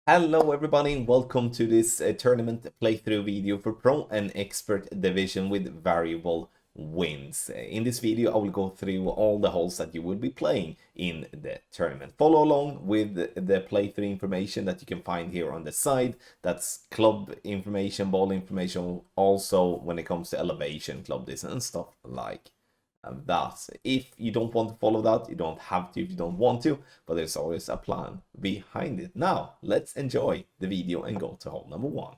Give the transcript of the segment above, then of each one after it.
Hello everybody and welcome to this tournament playthrough video for Pro and Expert Division with variable wins. In this video I will go through all the holes that you will be playing in the tournament. Follow along with the playthrough information that you can find here on the side. That's club information, ball information, also when it comes to elevation, club distance and stuff like that. If you don't want to follow that, you don't have to if you don't want to, but there's always a plan behind it. Now, let's enjoy the video and go to hole number one.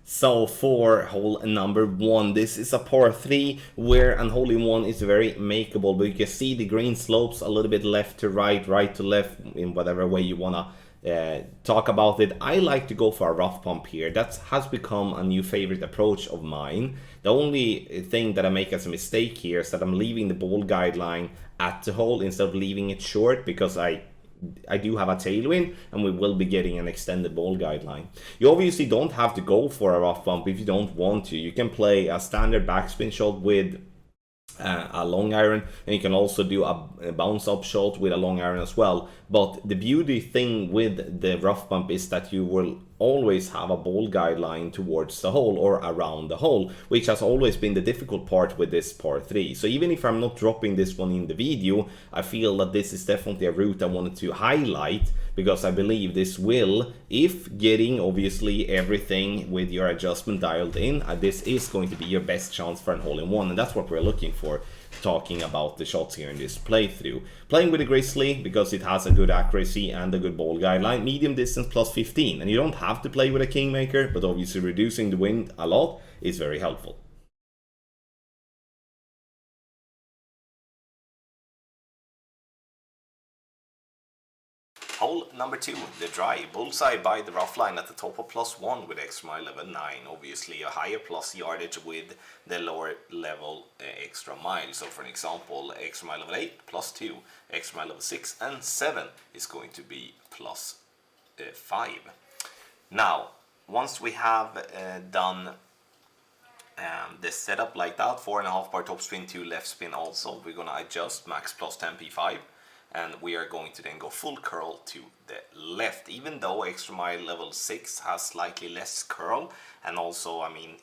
So for hole number one, this is a par 3 where an hole in one is very makeable, but you can see the green slopes a little bit left to right, right to left, in whatever way you wanna talk about it. I like to go for a rough pump here. That has become a new favorite approach of mine. The only thing that I make as a mistake here is that I'm leaving the ball guideline at the hole instead of leaving it short, because I do have a tailwind and we will be getting an extended ball guideline. You obviously don't have to go for a rough bump if you don't want to. You can play a standard backspin shot with a long iron, and you can also do a bounce up shot with a long iron as well. But the beauty thing with the rough bump is that you will always have a ball guideline towards the hole or around the hole, which has always been the difficult part with this par 3. So even if I'm not dropping this one in the video, I feel that this is definitely a route I wanted to highlight, because I believe this will, if getting obviously everything with your adjustment dialed in, this is going to be your best chance for an hole-in-one, and that's what we're looking for, talking about the shots here in this playthrough. Playing with a Grizzly because it has a good accuracy and a good ball guideline, medium distance plus 15, and you don't have to play with a Kingmaker, but obviously reducing the wind a lot is very helpful. Hole number 2, the dry. Bullseye by the rough line at the top of +1 with extra mile level 9. Obviously a higher plus yardage with the lower level extra mile. So for an example, extra mile level 8 +2, extra mile level 6 and 7 is going to be +5. Now, once we have done this setup like that, 4.5 bar top spin, 2 left spin also, we're gonna adjust max +10 P5. And we are going to then go full curl to the left, even though extra mile level 6 has slightly less curl, and also, I mean,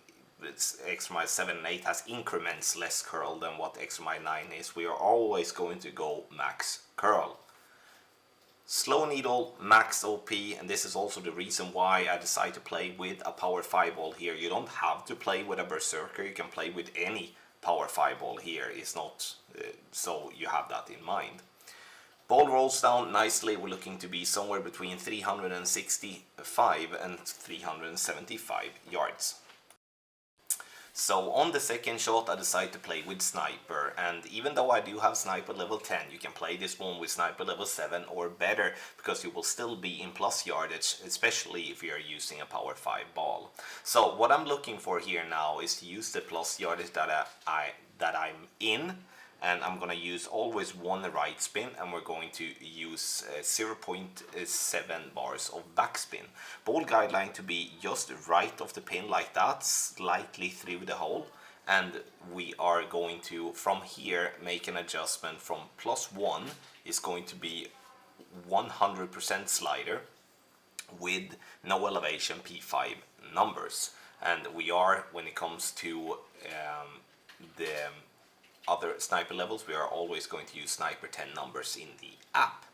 it's extra mile 7 and 8 has increments less curl than what extra mile 9 is. We are always going to go max curl. Slow needle, max OP, and this is also the reason why I decided to play with a power 5 ball here. You don't have to play with a berserker, you can play with any power 5 ball here. It's not, so you have that in mind. Ball rolls down nicely. We're looking to be somewhere between 365 and 375 yards. So on the second shot I decided to play with sniper, and even though I do have sniper level 10, you can play this one with sniper level 7 or better, because you will still be in plus yardage, especially if you are using a power 5 ball. So what I'm looking for here now is to use the plus yardage that I'm in, and I'm gonna use always one right spin, and we're going to use 0.7 bars of backspin. Ball guideline to be just right of the pin like that, slightly through the hole, and we are going to from here make an adjustment from +1 is going to be 100% slider with no elevation P5 numbers. And we are, when it comes to the other sniper levels, we are always going to use sniper 10 numbers in the app.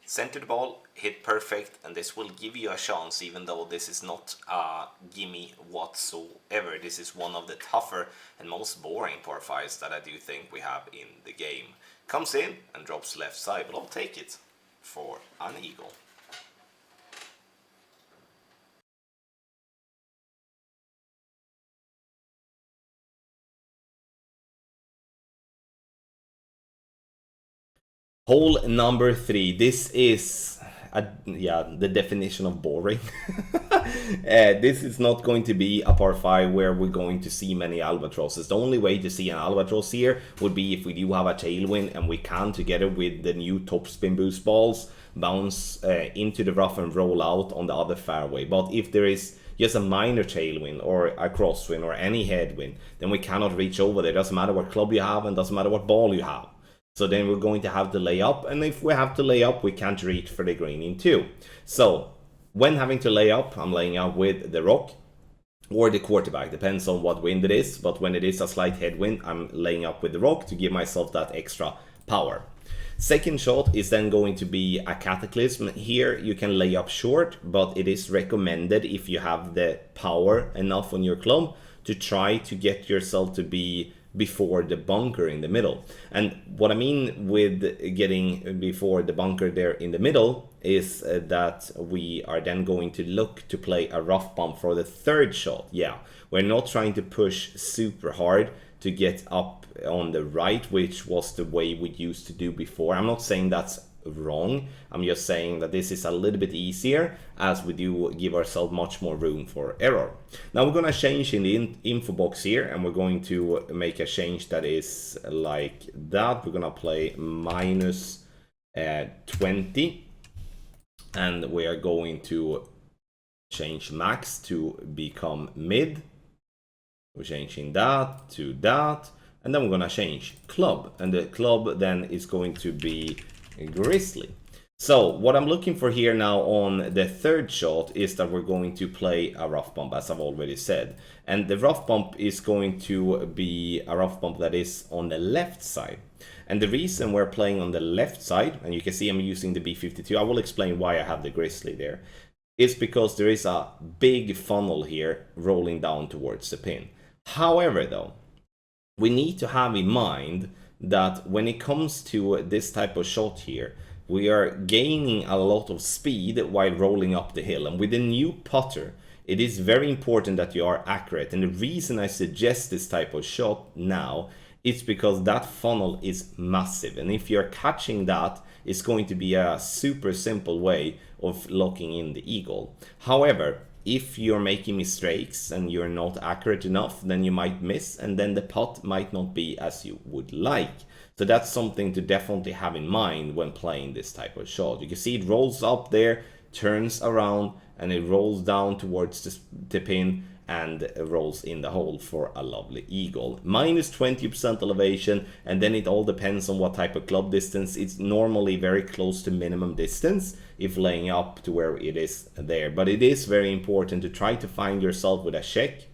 Center the ball, hit perfect, and this will give you a chance, even though this is not a gimme whatsoever. This is one of the tougher and most boring par 5s that I do think we have in the game. Comes in and drops left side, but I'll take it for an eagle. Hole number 3. This is yeah, the definition of boring. This is not going to be a par 5 where we're going to see many albatrosses. The only way to see an albatross here would be if we do have a tailwind and we can, together with the new topspin boost balls, bounce into the rough and roll out on the other fairway. But if there is just a minor tailwind or a crosswind or any headwind, then we cannot reach over there. Doesn't matter what club you have and doesn't matter what ball you have. So then we're going to have to lay up, and if we have to lay up, we can't reach for the green in 2. So when having to lay up, I'm laying up with the rock or the quarterback, depends on what wind it is, but when it is a slight headwind, I'm laying up with the rock to give myself that extra power. Second shot is then going to be a cataclysm. Here you can lay up short, but it is recommended, if you have the power enough on your club, to try to get yourself to be before the bunker in the middle. And what I mean with getting before the bunker there in the middle is that we are then going to look to play a rough bump for the third shot. Yeah, we're not trying to push super hard to get up on the right, which was the way we used to do before. I'm not saying that's wrong, I'm just saying that this is a little bit easier, as we do give ourselves much more room for error. Now we're going to change in the info box here, and we're going to make a change that is like that. We're going to play minus 20, and we are going to change max to become mid. We're changing that to that, and then we're going to change club, and the club then is going to be Grizzly. So what I'm looking for here now on the third shot is that we're going to play a rough bump, as I've already said, and the rough bump is going to be a rough bump that is on the left side. And the reason we're playing on the left side, and you can see I'm using the B52, I will explain why I have the Grizzly there, is because there is a big funnel here rolling down towards the pin. However though, we need to have in mind that when it comes to this type of shot here, we are gaining a lot of speed while rolling up the hill. And with the new putter, it is very important that you are accurate. And the reason I suggest this type of shot now is because that funnel is massive. And if you're catching that, it's going to be a super simple way of locking in the eagle. However, if you're making mistakes and you're not accurate enough, then you might miss, and then the putt might not be as you would like. So that's something to definitely have in mind when playing this type of shot. You can see it rolls up there, turns around, and it rolls down towards the pin and rolls in the hole for a lovely eagle. Minus 20% elevation, and then it all depends on what type of club distance. It's normally very close to minimum distance if laying up to where it is there. But it is very important to try to find yourself with a check,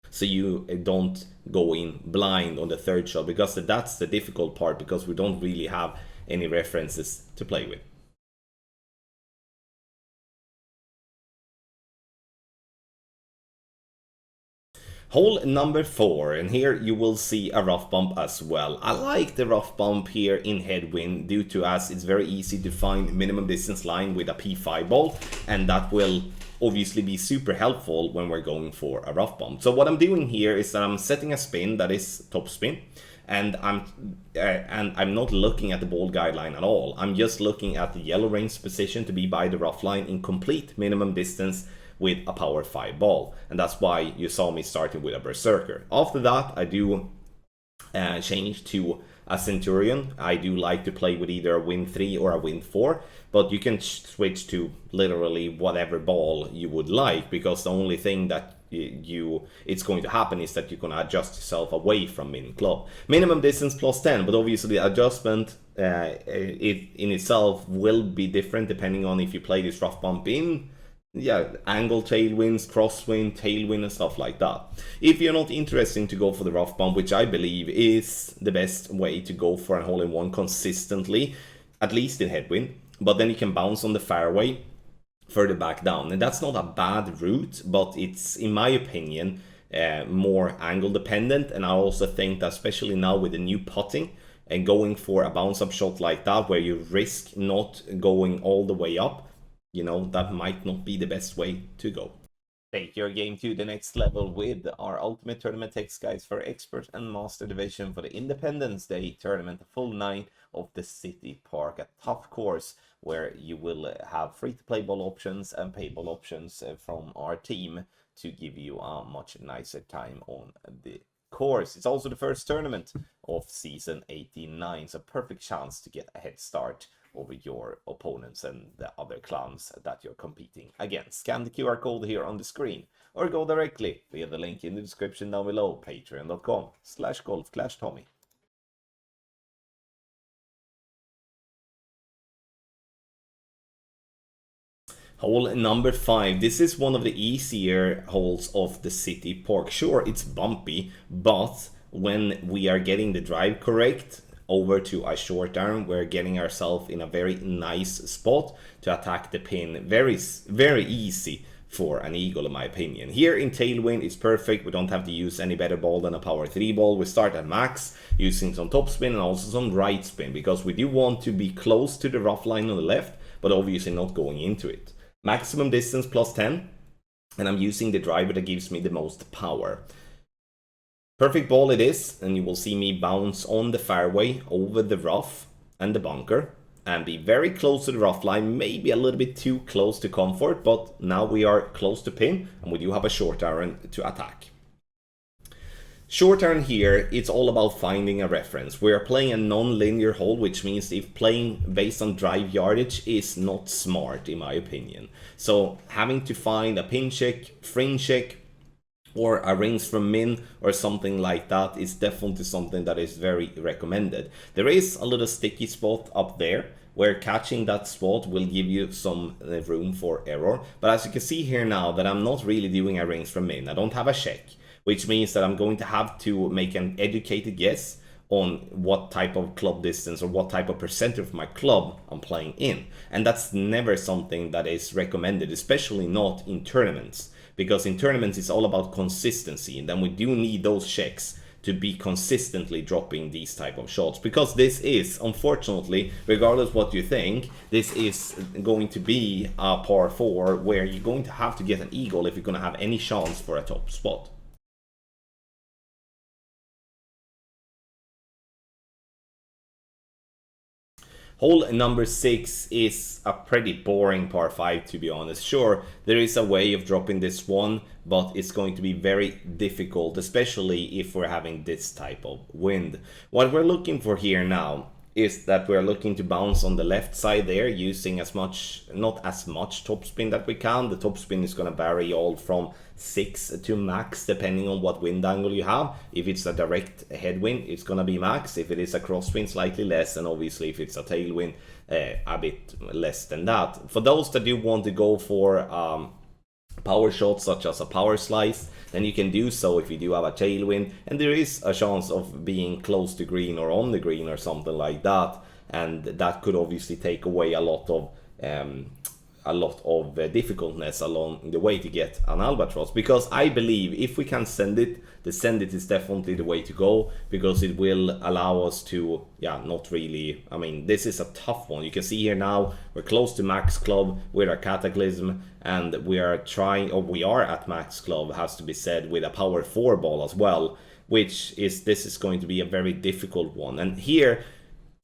so you don't go in blind on the third shot, because that's the difficult part, because we don't really have any references to play with. Hole number 4, and here you will see a rough bump as well. I like the rough bump here in headwind due to, as it's very easy to find minimum distance line with a P5 ball, and that will obviously be super helpful when we're going for a rough bump. So what I'm doing here is that I'm setting a spin that is top spin, and I'm not looking at the ball guideline at all. I'm just looking at the yellow range position to be by the rough line in complete minimum distance with a power 5 ball, and that's why you saw me starting with a berserker. After that, I do change to a centurion. I do like to play with either a wind 3 or a wind 4, but you can switch to literally whatever ball you would like, because the only thing that it's going to happen is that you're going to adjust yourself away from min club. Minimum distance plus 10, but obviously the adjustment it in itself will be different depending on if you play this rough bump in angle tailwinds, crosswind, tailwind, and stuff like that. If you're not interested to go for the rough bump, which I believe is the best way to go for a hole-in-one consistently, at least in headwind, but then you can bounce on the fairway further back down, and that's not a bad route, but it's, in my opinion, more angle dependent. And I also think that especially now with the new putting and going for a bounce up shot like that, where you risk not going all the way up, you know, that might not be the best way to go. Take your game to the next level with our Ultimate Tournament text guides for Expert and Master Division for the Independence Day tournament, a full night of the City Park, a tough course where you will have free-to-play ball options and pay ball options from our team to give you a much nicer time on the course. It's also the first tournament of season 89, so perfect chance to get a head start over your opponents and the other clans that you're competing against. Scan the QR code here on the screen or go directly via the link in the description down below, patreon.com/golfclashtommy. Hole number 5. This is one of the easier holes of the City Park. Sure, it's bumpy, but when we are getting the drive correct over to a short iron, we're getting ourselves in a very nice spot to attack the pin. Very, very easy for an eagle, in my opinion. Here in Tailwind, it's perfect. We don't have to use any better ball than a power 3 ball. We start at max, using some top spin and also some right spin, because we do want to be close to the rough line on the left, but obviously not going into it. Maximum distance plus 10, and I'm using the driver that gives me the most power. Perfect ball it is, and you will see me bounce on the fairway over the rough and the bunker and be very close to the rough line, maybe a little bit too close to comfort, but now we are close to pin and we do have a short iron to attack. Short iron here, it's all about finding a reference. We are playing a non-linear hole, which means if playing based on drive yardage is not smart, in my opinion. So having to find a pin check, fringe check, or a rings from min or something like that is definitely something that is very recommended. There is a little sticky spot up there where catching that spot will give you some room for error. But as you can see here now that I'm not really doing a rings from min. I don't have a check, which means that I'm going to have to make an educated guess on what type of club distance or what type of percentage of my club I'm playing in. And that's never something that is recommended, especially not in tournaments. Because in tournaments it's all about consistency, and then we do need those checks to be consistently dropping these type of shots, because this is, unfortunately, regardless what you think, this is going to be a par 4 where you're going to have to get an eagle if you're going to have any chance for a top spot. Hole number 6 is a pretty boring par 5, to be honest. Sure, there is a way of dropping this one, but it's going to be very difficult, especially if we're having this type of wind. What we're looking for here now is that we're looking to bounce on the left side there, using as much, not as much topspin that we can. The topspin is going to vary all from 6 to max depending on what wind angle you have. If it's a direct headwind, it's going to be max. If it is a crosswind, slightly less, and obviously if it's a tailwind, a bit less than that. For those that do want to go for power shots such as a power slice, then you can do so if you do have a tailwind, and there is a chance of being close to green or on the green or something like that, and that could obviously take away a lot of difficultness along the way to get an albatross. Because I believe if we can send it, the send it is definitely the way to go, because it will allow us to, not really, I mean, this is a tough one. You can see here now we're close to max club with our Cataclysm, and we are trying, or we are at max club, has to be said, with a power 4 ball as well, which is, this is going to be a very difficult one. And here,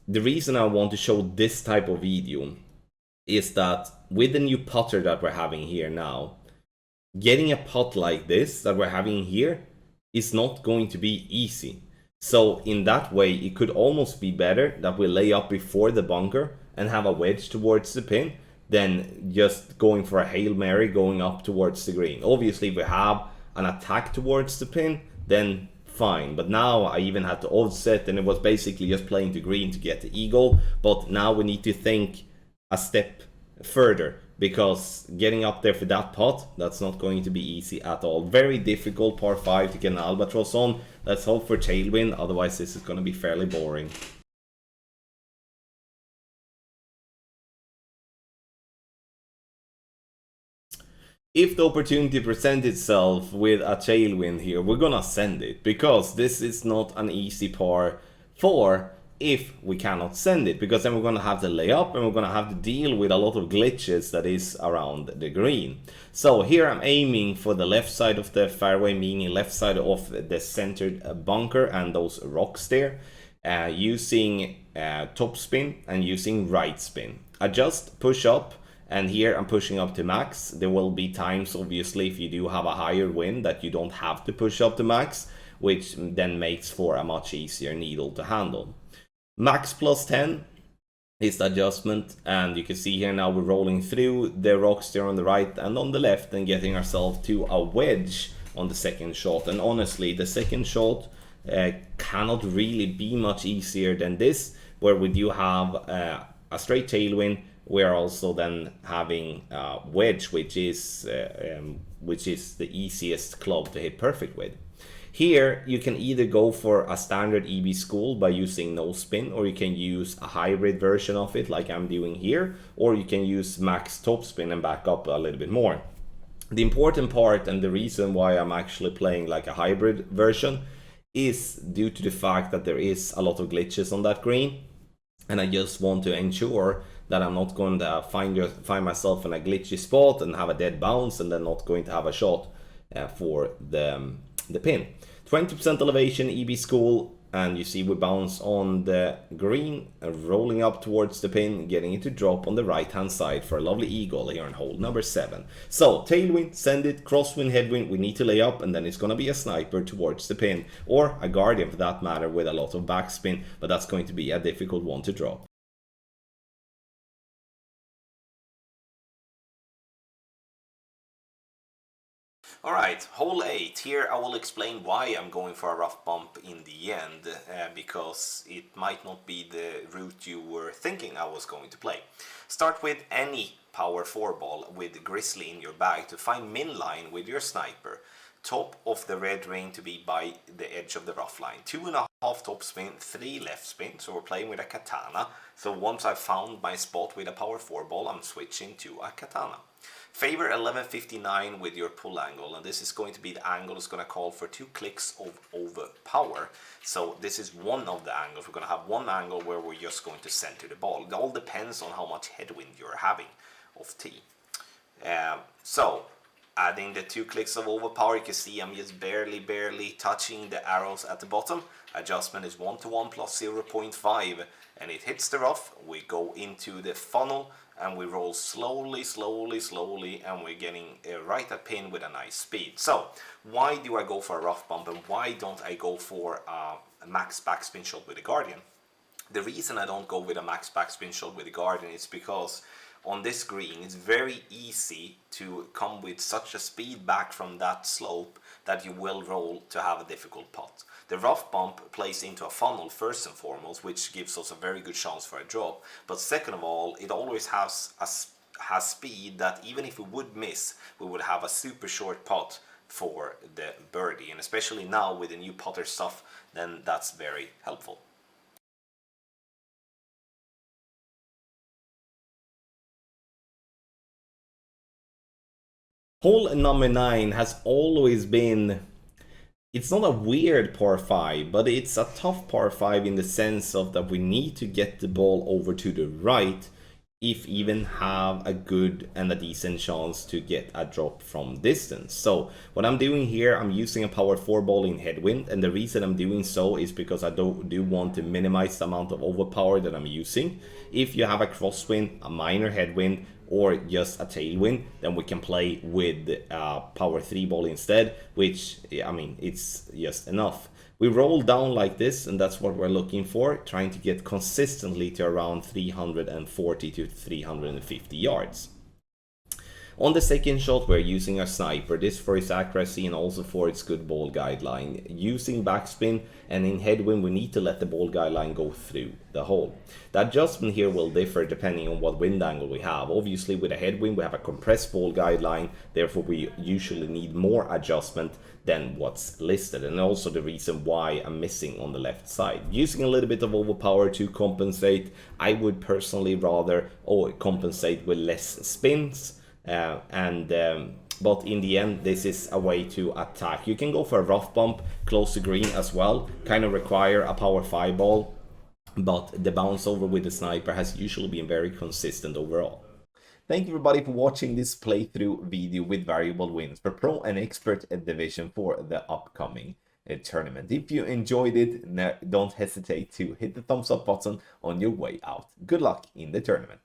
the reason I want to show this type of video is that with the new putter that we're having here now, getting a putt like this that we're having here is not going to be easy. So in that way, it could almost be better that we lay up before the bunker and have a wedge towards the pin than just going for a Hail Mary going up towards the green. Obviously, if we have an attack towards the pin, then fine. But now I even had to offset, and it was basically just playing the green to get the eagle. But now we need to think a step further, because getting up there for that putt, that's not going to be easy at all. Very difficult par 5 to get an albatross on. Let's hope for tailwind, otherwise this is going to be fairly boring. If the opportunity presents itself with a tailwind here, we're gonna send it, because this is not an easy par 4. if we cannot send it, because then we're going to have to lay up and we're going to have to deal with a lot of glitches that is around the green. So here I'm aiming for the left side of the fairway, meaning left side of the centered bunker and those rocks there, using top spin and using right spin. I just push up, and here I'm pushing up to max. There will be times, obviously, if you do have a higher wind, that you don't have to push up to max, which then makes for a much easier needle to handle. Max plus 10 is the adjustment, and you can see here now we're rolling through the rocks there on the right and on the left and getting ourselves to a wedge on the second shot. And honestly, the second shot cannot really be much easier than this, where we do have a straight tailwind. We're also then having wedge, which is the easiest club to hit perfect with. Here you can either go for a standard EB School by using no spin, or you can use a hybrid version of it like I'm doing here, or you can use max top spin and back up a little bit more. The important part, and the reason why I'm actually playing like a hybrid version, is due to the fact that there is a lot of glitches on that green, and I just want to ensure that I'm not going to find myself in a glitchy spot and have a dead bounce and then not going to have a shot for the pin. 20% elevation EB School, and you see we bounce on the green, rolling up towards the pin, getting it to drop on the right hand side for a lovely eagle here in hole number 7. So tailwind, send it, crosswind, headwind, we need to lay up, and then it's going to be a sniper towards the pin, or a guardian for that matter, with a lot of backspin, but that's going to be a difficult one to drop. Alright, hole 8. Here I will explain why I'm going for a rough bump in the end, because it might not be the route you were thinking I was going to play. Start with any power 4 ball with Grizzly in your bag to find min line with your sniper. Top of the red ring to be by the edge of the rough line. 2.5 top spin, 3 left spin, so we're playing with a katana. So once I've found my spot with a power 4 ball, I'm switching to a katana. Favor 1159 with your pull angle, and this is going to be the angle that's going to call for 2 clicks of overpower. So this is one of the angles. We're going to have one angle where we're just going to center the ball. It all depends on how much headwind you're having of T. So adding the 2 clicks of overpower, you can see I'm just barely touching the arrows at the bottom. Adjustment is 1:1 plus 0.5, and it hits the rough. We go into the funnel and we roll slowly, and we're getting right at pin with a nice speed. So why do I go for a rough bump, and why don't I go for a max backspin shot with the Guardian? The reason I don't go with a max backspin shot with the Guardian is because on this green it's very easy to come with such a speed back from that slope that you will roll to have a difficult putt. The rough bump plays into a funnel first and foremost, which gives us a very good chance for a drop, but second of all, it always has speed that even if we would miss, we would have a super short putt for the birdie, and especially now with the new putter stuff, then that's very helpful. Hole number 9 has always been, it's not a weird par 5, but it's a tough par 5 in the sense of that we need to get the ball over to the right if even have a good and a decent chance to get a drop from distance. So what I'm doing here, I'm using a power 4 ball in headwind, and the reason I'm doing so is because I do want to minimize the amount of overpower that I'm using. If you have a crosswind, a minor headwind, or just a tailwind, then we can play with power 3 ball instead, which, I mean, it's just enough. We roll down like this, and that's what we're looking for, trying to get consistently to around 340 to 350 yards. On the second shot, we're using a sniper, this for its accuracy and also for its good ball guideline. Using backspin, and in headwind we need to let the ball guideline go through the hole. The adjustment here will differ depending on what wind angle we have. Obviously with a headwind we have a compressed ball guideline, therefore we usually need more adjustment than what's listed, and also the reason why I'm missing on the left side. Using a little bit of overpower to compensate, I would personally rather compensate with less spins. But in the end, this is a way to attack. You can go for a rough bump close to green as well, kind of require a power 5 ball, but the bounce over with the sniper has usually been very consistent overall. Thank you everybody for watching this playthrough video with variable wins for Pro and Expert Division for the upcoming tournament. If you enjoyed it, don't hesitate to hit the thumbs up button on your way out. Good luck in the tournament.